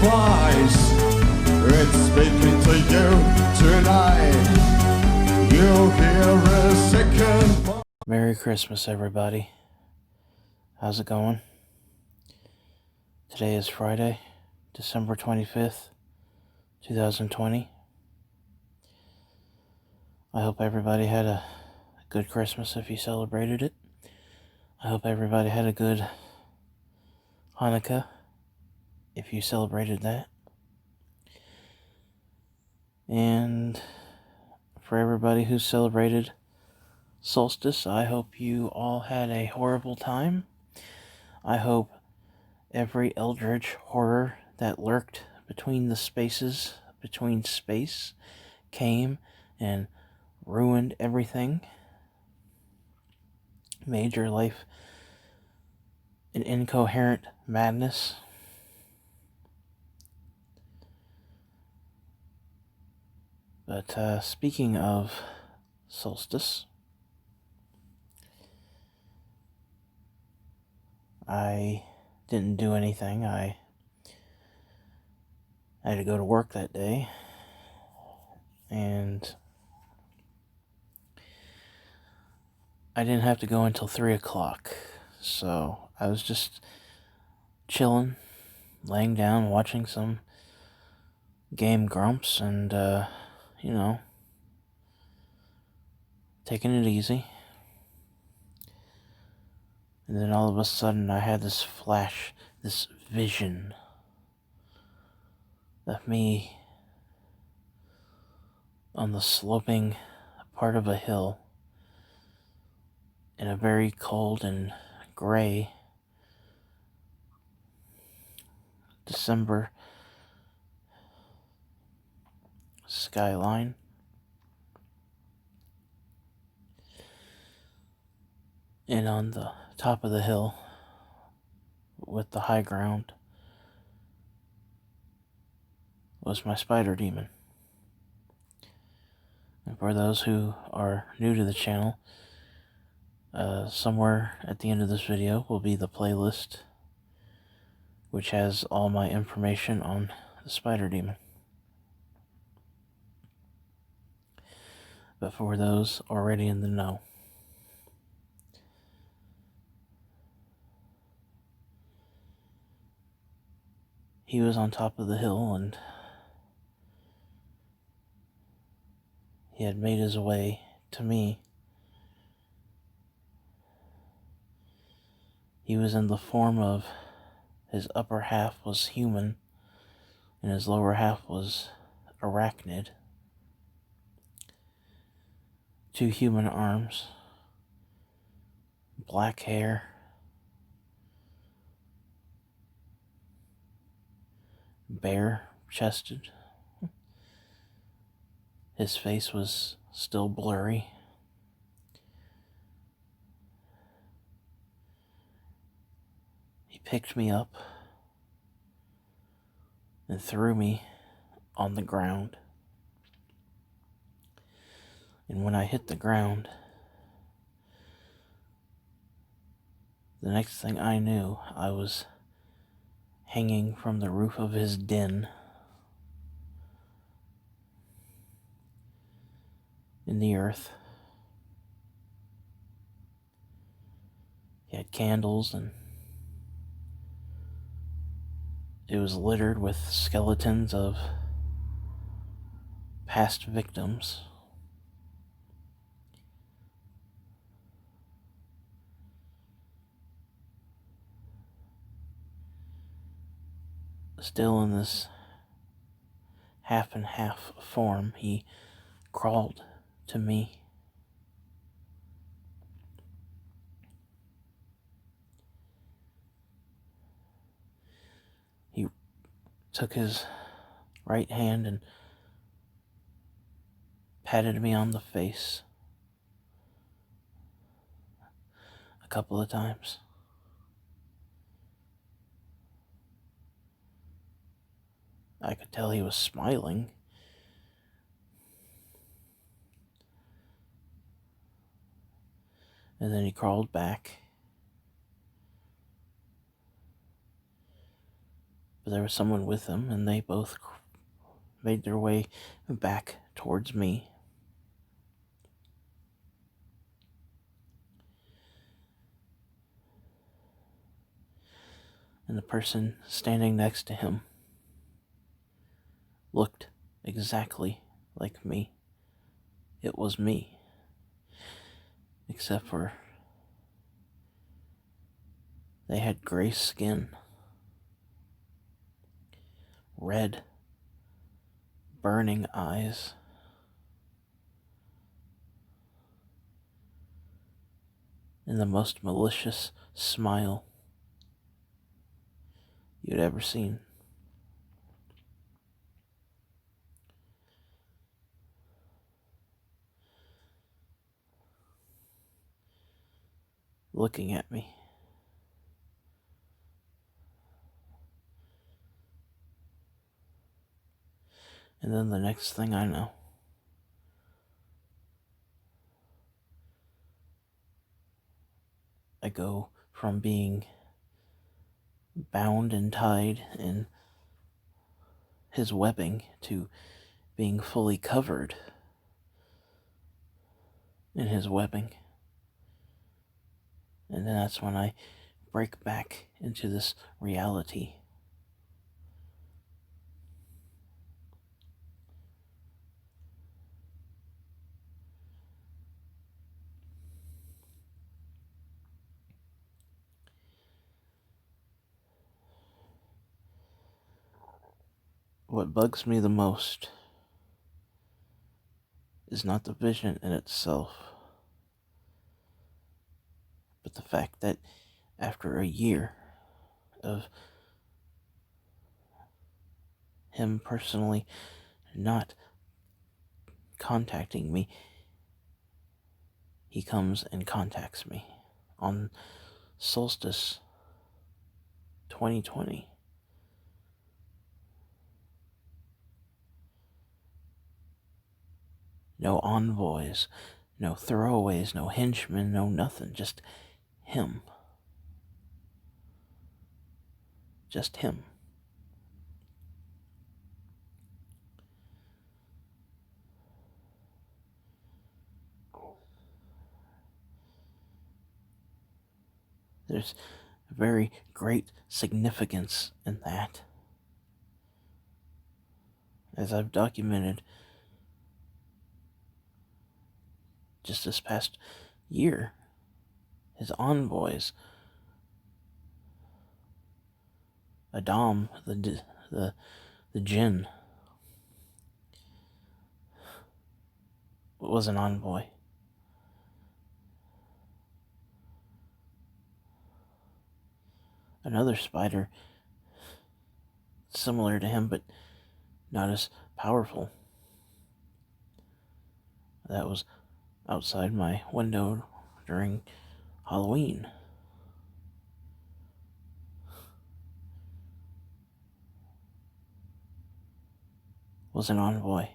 twice. It's speaking to you tonight. You'll hear a second. Merry Christmas, everybody. How's it going? Today is Friday, December 25th, 2020. I hope everybody had a good Christmas if you celebrated it. I hope everybody had a good Hanukkah if you celebrated that. And for everybody who celebrated Solstice, I hope you all had a horrible time. I hope every eldritch horror that lurked between the spaces, between space, came and ruined everything, made your life an incoherent madness. But speaking of Solstice, I didn't do anything. I had to go to work that day, and I didn't have to go until 3 o'clock, so I was just chilling, laying down, watching some Game Grumps, and, taking it easy. And then all of a sudden I had this flash, this vision of me on the sloping part of a hill in a very cold and gray December skyline. And on the top of the hill, with the high ground, was my spider demon. And for those who are new to the channel, somewhere at the end of this video will be the playlist, which has all my information on the spider demon. But for those already in the know, he was on top of the hill, and he had made his way to me. He was in the form of, his upper half was human, and his lower half was arachnid. 2 human arms, black hair, bare-chested. His face was still blurry. He picked me up and threw me on the ground. And when I hit the ground, the next thing I knew, I was hanging from the roof of his den in the earth. He had candles, and it was littered with skeletons of past victims. Still in this half and half form, he crawled to me. He took his right hand and patted me on the face a couple of times. I could tell he was smiling. And then he crawled back But there was someone with them, and they both made their way back towards me. And the person standing next to him looked exactly like me. It was me. Except for they had gray skin, red, burning eyes, and the most malicious smile you'd ever seen. Looking at me. And then the next thing I know, I go from being bound and tied in his webbing to being fully covered in his webbing. And then that's when I break back into this reality. What bugs me the most is not the vision in itself, but the fact that after a year of him personally not contacting me, he comes and contacts me on Solstice 2020. No envoys, no throwaways, no henchmen, no nothing, just him. Just him. There's very great significance in that. As I've documented just this past year, his envoys, Adam, the Jinn, was an envoy. Another spider, similar to him, but not as powerful, that was outside my window during Halloween. Was an envoy.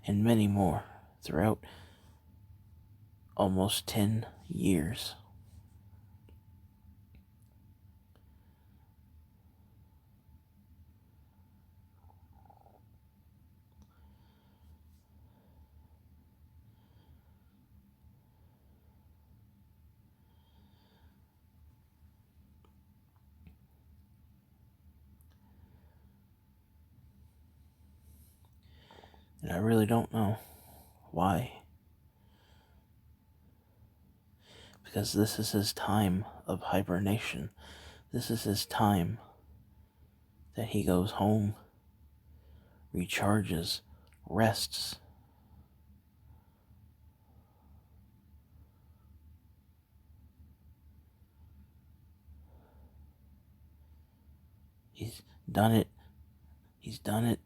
And many more throughout almost 10 years. And I really don't know why. Because this is his time of hibernation. This is his time that he goes home, recharges, rests. He's done it. He's done it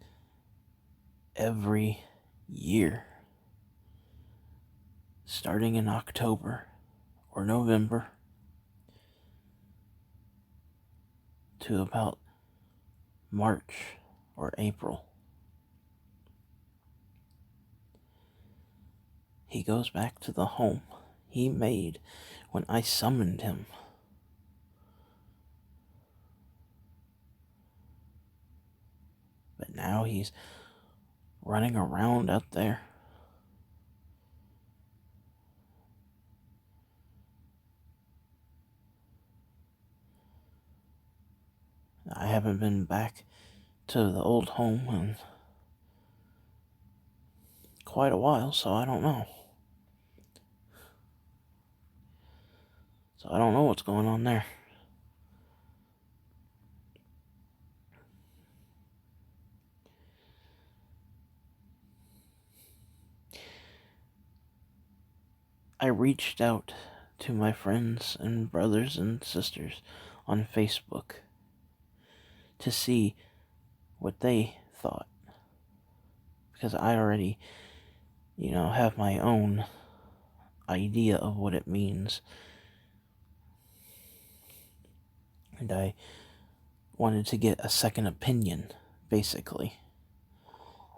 every year. Starting in October or November to about March or April. He goes back to the home he made when I summoned him now he's running around out there. I haven't been back to the old home in quite a while, so I don't know. So I don't know what's going on there. I reached out to my friends and brothers and sisters on Facebook to see what they thought. Because I already, have my own idea of what it means. And I wanted to get a second opinion, basically.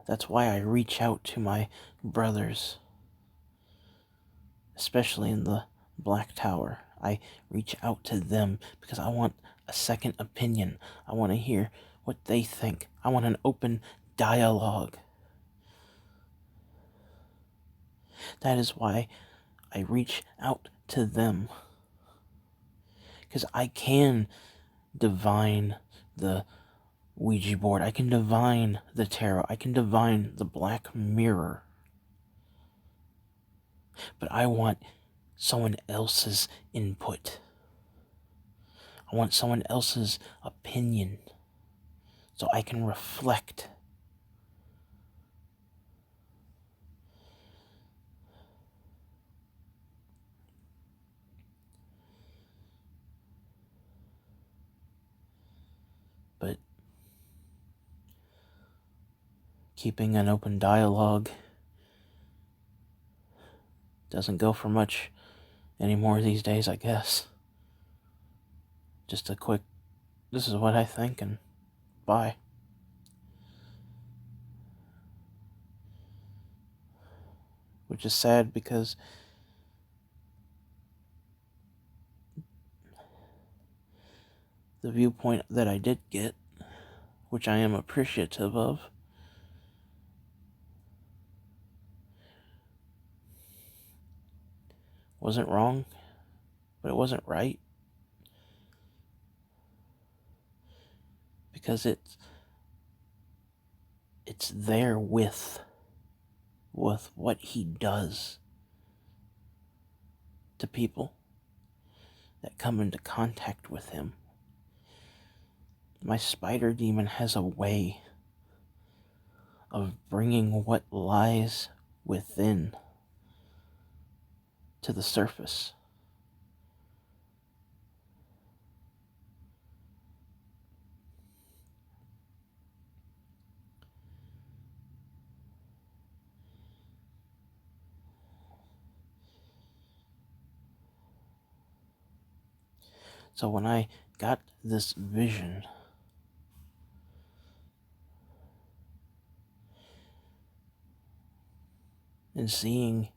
That's why I reach out to my brothers, especially in the Black Tower. I reach out to them because I want a second opinion. I want to hear what they think. I want an open dialogue. That is why I reach out to them. Because I can divine the Ouija board. I can divine the tarot. I can divine the Black Mirror. But I want someone else's input. I want someone else's opinion so I can reflect. But keeping an open dialogue doesn't go for much anymore these days, I guess. Just a quick, this is what I think, and bye. Which is sad because the viewpoint that I did get, which I am appreciative of, wasn't wrong, but it wasn't right. Because it's there with what he does to people that come into contact with him. My spider demon has a way of bringing what lies within to the surface. So when I got this vision, and seeing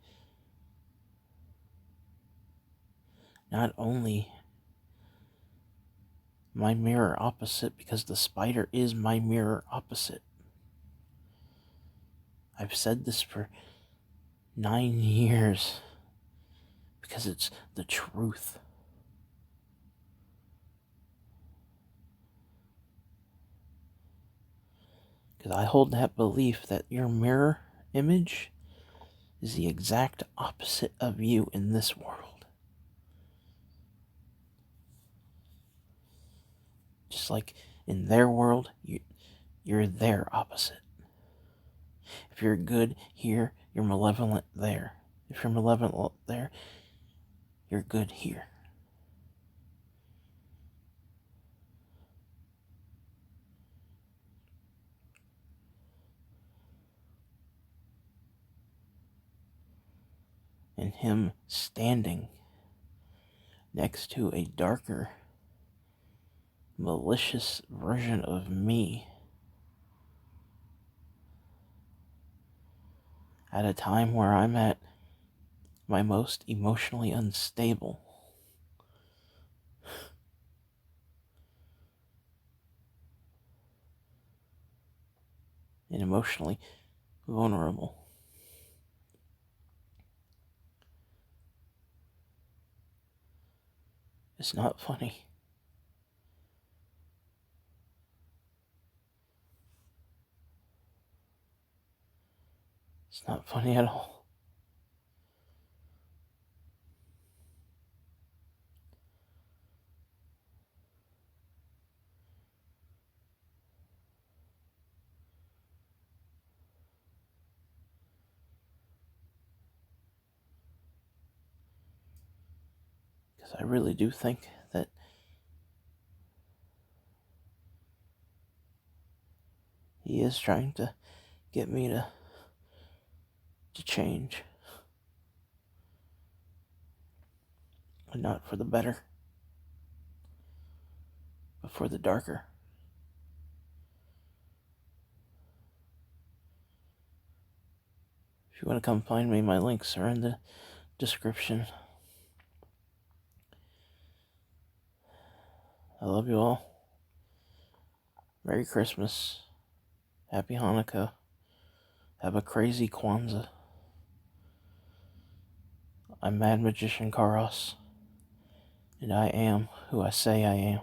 not only my mirror opposite, because the spider is my mirror opposite. I've said this for 9 years because it's the truth. Because I hold that belief that your mirror image is the exact opposite of you in this world. Just like in their world, you're their opposite. If you're good here, you're malevolent there. If you're malevolent there, you're good here. And him standing next to a darker, malicious version of me at a time where I'm at my most emotionally unstable. and emotionally vulnerable. It's not funny. It's not funny at all. Because I really do think that he is trying to get me to change. But not for the better, but for the darker. If you want to come find me, my links are in the description. I love you all. Merry Christmas. Happy Hanukkah. Have a crazy Kwanzaa. I'm Mad Magician Karos, and I am who I say I am.